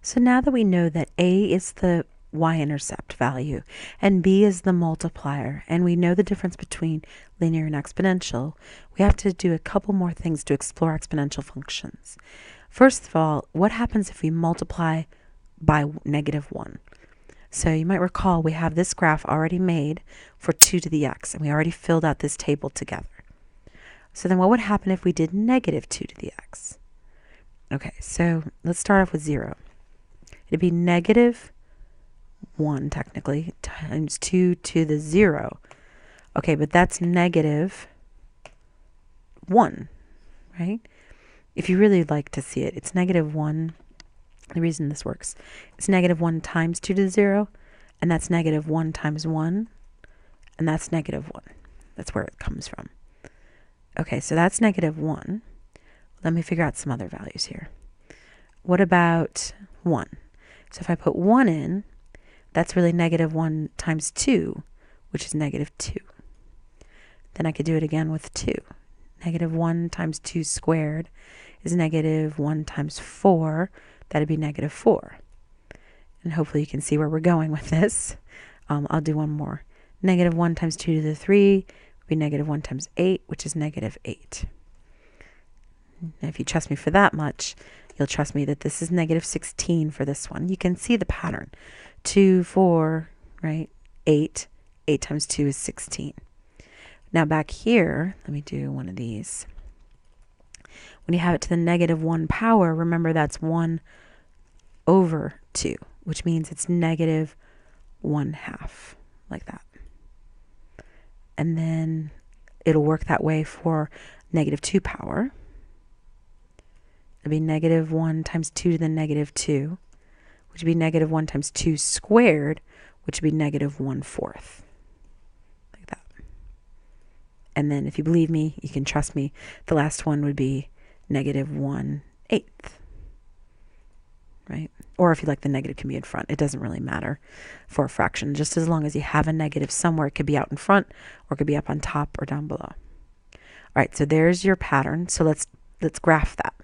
So now that we know that A is the y-intercept value and B is the multiplier, and we know the difference between linear and exponential, we have to do a couple more things to explore exponential functions. First of all, what happens if we multiply by -1? So you might recall we have this graph already made for 2 to the x, and we already filled out this table together. So then what would happen if we did -2 to the x? Okay, so let's start off with 0. It'd be -1, technically, times 2 to the 0. Okay, but that's -1, right? If you really like to see it, it's -1. The reason this works, it's -1 times 2 to the 0, and that's -1 times 1, and that's -1. That's where it comes from. Okay, so that's -1. Let me figure out some other values here. What about 1? So if I put 1 in, that's really -1 times 2, which is -2. Then I could do it again with 2. -1 times 2 squared is -1 times 4. That'd be -4. And hopefully you can see where we're going with this. I'll do one more. -1 times 2 to the 3 would be -1 times 8, which is -8. Now, if you trust me for that much, you'll trust me that this is -16 for this one. You can see the pattern. 2, 4, right? 8. 8 times 2 is 16. Now back here, let me do one of these. When you have it to the -1 power, remember that's 1 over 2, which means it's -1/2, like that. And then it'll work that way for -2 power. It'll be -1 times 2 to the -2, which would be -1 times 2 squared, which would be -1/4. Like that. And then if you believe me, you can trust me, the last one would be -1/8. Right? Or if you like, the negative can be in front. It doesn't really matter for a fraction. Just as long as you have a negative somewhere, it could be out in front or it could be up on top or down below. All right, so there's your pattern. So let's graph that.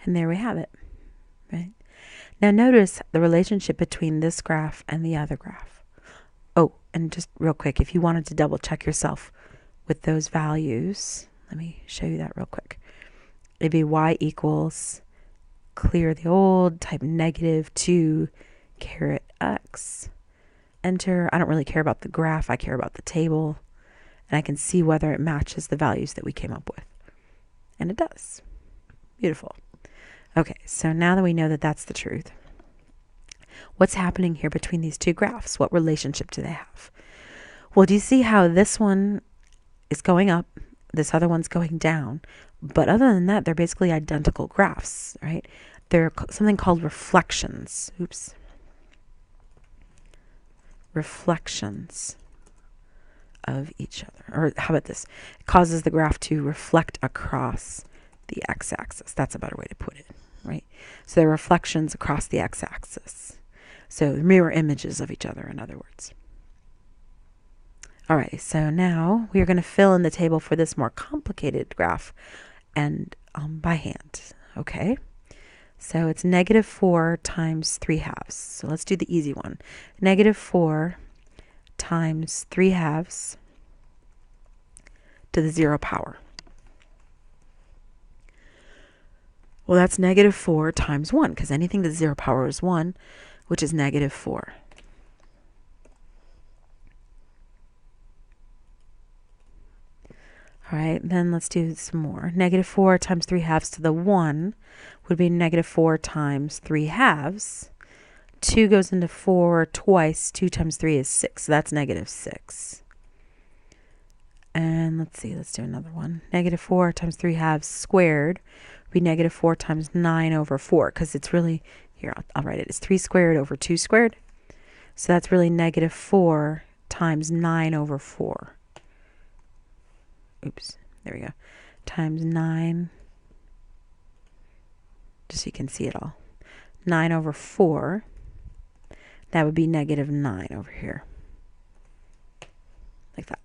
And there we have it. Right? Now notice the relationship between this graph and the other graph. Oh, and just real quick, if you wanted to double check yourself with those values, let me show you that real quick. It'd be y equals, clear the old, type -2 caret x. Enter. I don't really care about the graph. I care about the table. And I can see whether it matches the values that we came up with. And it does. Beautiful. Okay, so now that we know that that's the truth, what's happening here between these two graphs? What relationship do they have? Well, do you see how this one is going up, this other one's going down? But other than that, they're basically identical graphs, right? They're something called reflections. Oops. Reflections of each other. Or how about this? It causes the graph to reflect across the x-axis. That's a better way to put it, right? So they're reflections across the x-axis. So mirror images of each other, in other words. All right, so now we are going to fill in the table for this more complicated graph and by hand. Okay, so it's -4 times 3/2. So let's do the easy one. -4 times 3/2 to the 0 power. Well, that's -4 times 1, because anything to the 0 power is 1, which is -4. All right, then let's do some more. -4 times 3/2 to the 1 would be -4 times 3/2. 2 goes into 4 twice. 2 times 3 is 6. So that's -6. And let's see, let's do another one. -4 times 3/2 squared would be -4 times 9 over 4, because it's really, here, I'll write it. It's 3 squared over 2 squared. So that's really -4 times 9 over 4. Oops, there we go. Times 9, just so you can see it all. 9 over 4, that would be -9 over here. Like that.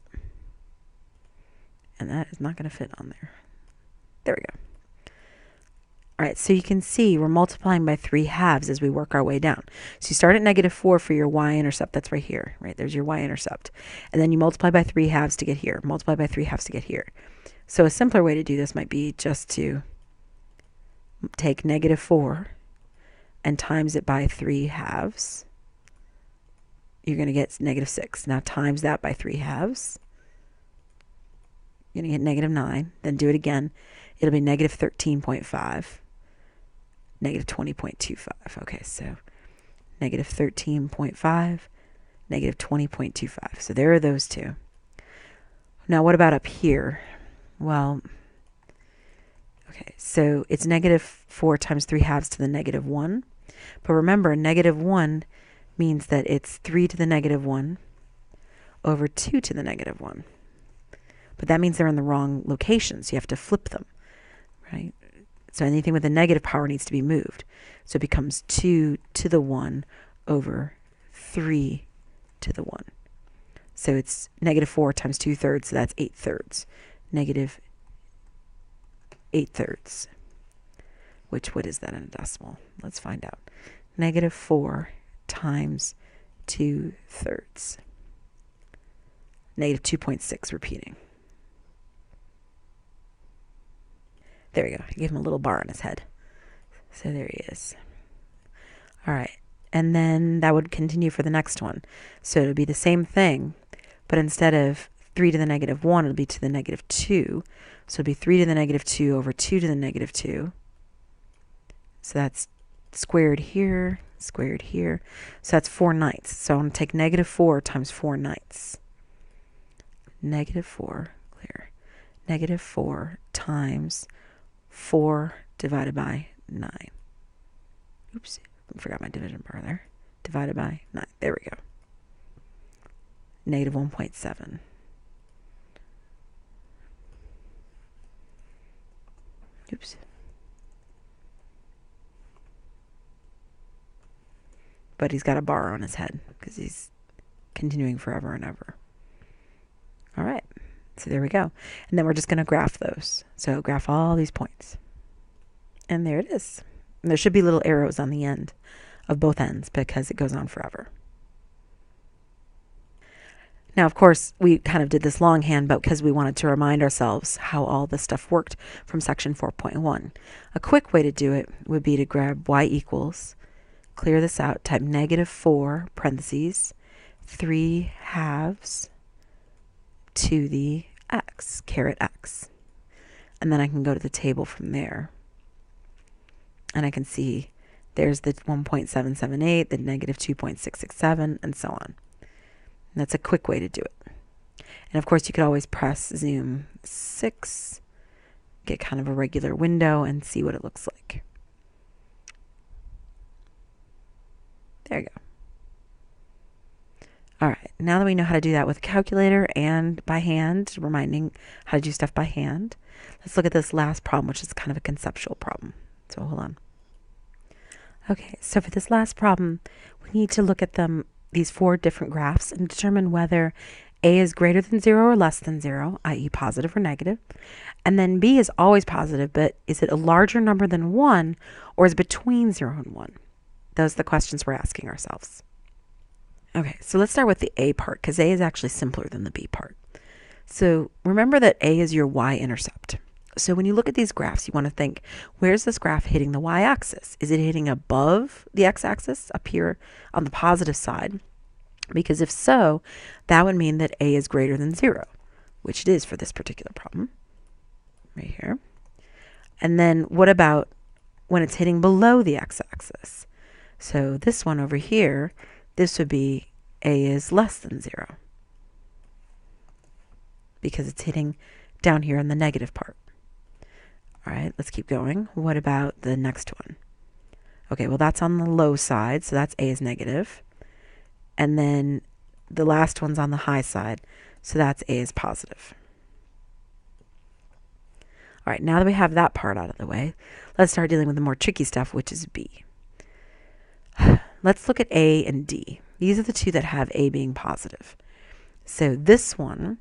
And that is not going to fit on there. There we go. All right, so you can see we're multiplying by 3 halves as we work our way down. So you start at -4 for your y-intercept. That's right here, right? There's your y-intercept. And then you multiply by 3 halves to get here. Multiply by 3 halves to get here. So a simpler way to do this might be just to take -4 and times it by 3 halves. You're going to get -6. Now times that by 3 halves. You're going to get -9. Then do it again. It'll be -13.5. -20.25. Okay, so -13.5, -20.25. So there are those two. Now what about up here? Well, okay, so it's -4 times 3 halves to the -1. But remember, -1 means that it's 3 to the -1 over 2 to the -1. But that means they're in the wrong location, so you have to flip them, right? So anything with a negative power needs to be moved. So it becomes 2 to the 1 over 3 to the 1. So it's -4 times 2/3, so that's 8/3. -8/3. Which, what is that in a decimal? Let's find out. -4 times 2/3. -2.6, repeating. There we go. I gave him a little bar on his head. So there he is. All right. And then that would continue for the next one. So it would be the same thing, but instead of 3 to the -1, it'll be to the -2. So it'll be 3 to the -2 over 2 to the -2. So that's squared here, squared here. So that's 4/9. So I'm going to take -4 times 4/9. -4, clear. -4 times 4 divided by 9. Oops, I forgot my division bar there. Divided by 9. There we go. -1.7. Oops. But he's got a bar on his head because he's continuing forever and ever. All right. So there we go. And then we're just going to graph those. So graph all these points. And there it is. And there should be little arrows on the end of both ends because it goes on forever. Now, of course, we kind of did this longhand, but because we wanted to remind ourselves how all this stuff worked from section 4.1. A quick way to do it would be to grab y equals, clear this out, type -4, parentheses, 3 halves to the x, caret x. And then I can go to the table from there. And I can see there's the 1.778, the -2.667, and so on. And that's a quick way to do it. And of course, you could always press zoom 6, get kind of a regular window, and see what it looks like. There you go. All right, now that we know how to do that with a calculator and by hand, reminding how to do stuff by hand, let's look at this last problem, which is kind of a conceptual problem. So hold on. Okay, so for this last problem, we need to look at these 4 different graphs and determine whether A is greater than 0 or less than 0, i.e. positive or negative. And then B is always positive, but is it a larger number than 1 or is it between 0 and 1? Those are the questions we're asking ourselves. Okay, so let's start with the A part because A is actually simpler than the B part. So remember that A is your y-intercept. So when you look at these graphs, you want to think, where's this graph hitting the y-axis? Is it hitting above the x-axis up here on the positive side? Because if so, that would mean that A is greater than 0, which it is for this particular problem, right here. And then what about when it's hitting below the x-axis? So this one over here, this would be A is less than 0 because it's hitting down here in the negative part. All right, let's keep going. What about the next one? Okay, well, that's on the low side, so that's A is negative. And then the last one's on the high side, so that's A is positive. All right, now that we have that part out of the way, let's start dealing with the more tricky stuff, which is B. Let's look at A and D. These are the two that have A being positive. So this one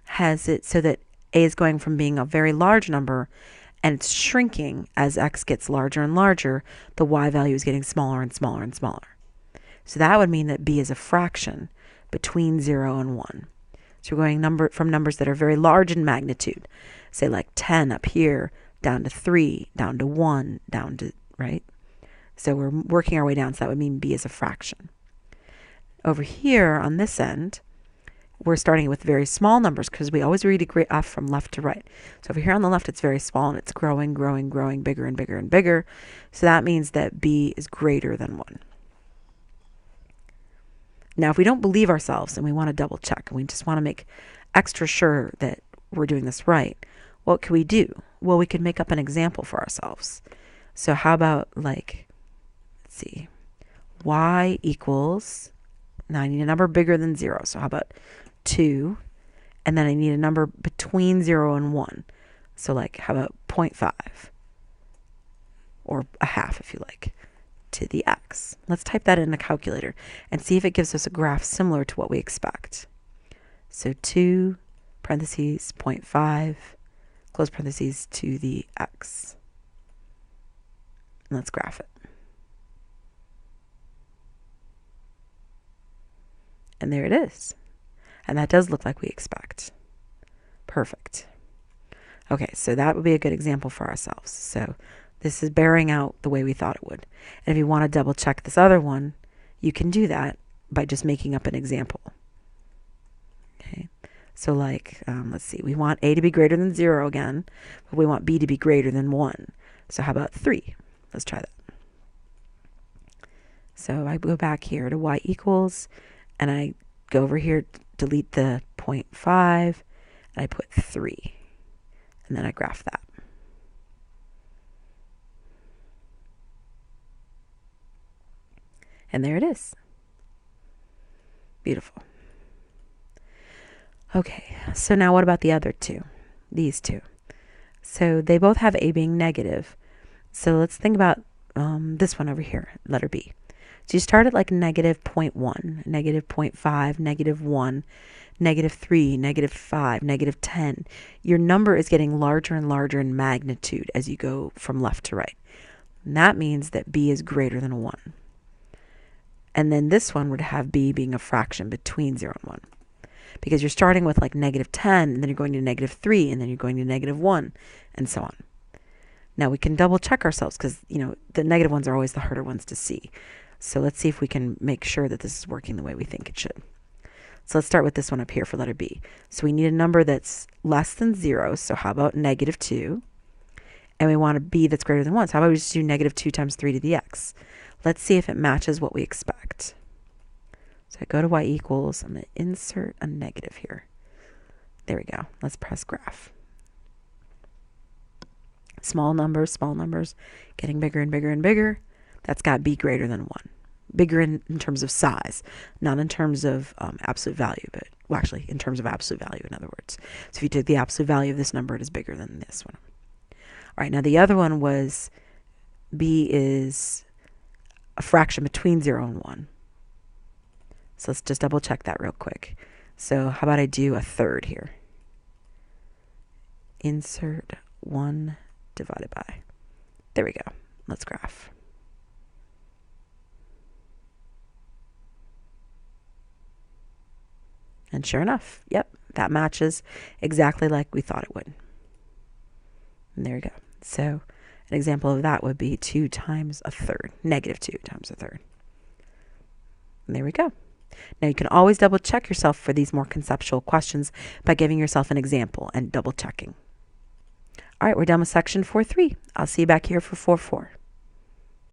has it so that A is going from being a very large number and it's shrinking as x gets larger and larger. The y value is getting smaller and smaller and smaller. So that would mean that b is a fraction between 0 and 1. So we're going from numbers that are very large in magnitude, say like 10 up here, down to 3, down to 1, down to, right? So we're working our way down, so that would mean b is a fraction. Over here on this end, we're starting with very small numbers because we always read a graph from left to right. So over here on the left, it's very small and it's growing, growing, growing, bigger and bigger and bigger. So that means that b is greater than 1. Now, if we don't believe ourselves and we want to double check and we just want to make extra sure that we're doing this right, what can we do? Well, we could make up an example for ourselves. So how about, like, let's see, y equals, now I need a number bigger than 0. So how about 2? And then I need a number between 0 and 1. So like, how about 0.5? Or a half, if you like, to the x. Let's type that in a calculator and see if it gives us a graph similar to what we expect. So 2 parentheses 0.5 close parentheses to the x. And let's graph it. And there it is. And that does look like we expect. Perfect. Okay, so that would be a good example for ourselves. So this is bearing out the way we thought it would. And if you want to double check this other one, you can do that by just making up an example. Okay, so like, let's see, we want a to be greater than 0 again, but we want b to be greater than 1. So how about 3? Let's try that. So I go back here to y equals, and I go over here, delete the 0.5, and I put 3. And then I graph that. And there it is. Beautiful. Okay, so now what about the other two? These two. So they both have a being negative. So let's think about this one over here, letter B. So you start at like negative 0.1, negative 0.5, negative 1, negative 3, negative 5, negative 10. Your number is getting larger and larger in magnitude as you go from left to right. And that means that b is greater than 1. And then this one would have b being a fraction between 0 and 1. Because you're starting with like negative 10, and then you're going to negative 3, and then you're going to negative 1, and so on. Now we can double check ourselves because, you know, the negative ones are always the harder ones to see. So let's see if we can make sure that this is working the way we think it should. So let's start with this one up here for letter B. So we need a number that's less than 0. So how about negative 2? And we want a b that's greater than 1. So how about we just do negative 2 times 3 to the x? Let's see if it matches what we expect. So I go to y equals. I'm going to insert a negative here. There we go. Let's press graph. Small numbers, getting bigger and bigger and bigger. That's got b greater than 1. Bigger in terms of size, not in terms of absolute value, but, well, actually, in terms of absolute value, in other words. So if you take the absolute value of this number, it is bigger than this one. All right, now the other one was b is a fraction between 0 and 1. So let's just double check that real quick. So how about I do a third here? Insert 1 divided by. There we go. Let's graph. And sure enough, yep, that matches exactly like we thought it would. And there we go. So an example of that would be 2 times a third, negative 2 times a third. And there we go. Now you can always double check yourself for these more conceptual questions by giving yourself an example and double checking. All right, we're done with section 4.3. I'll see you back here for 4.4.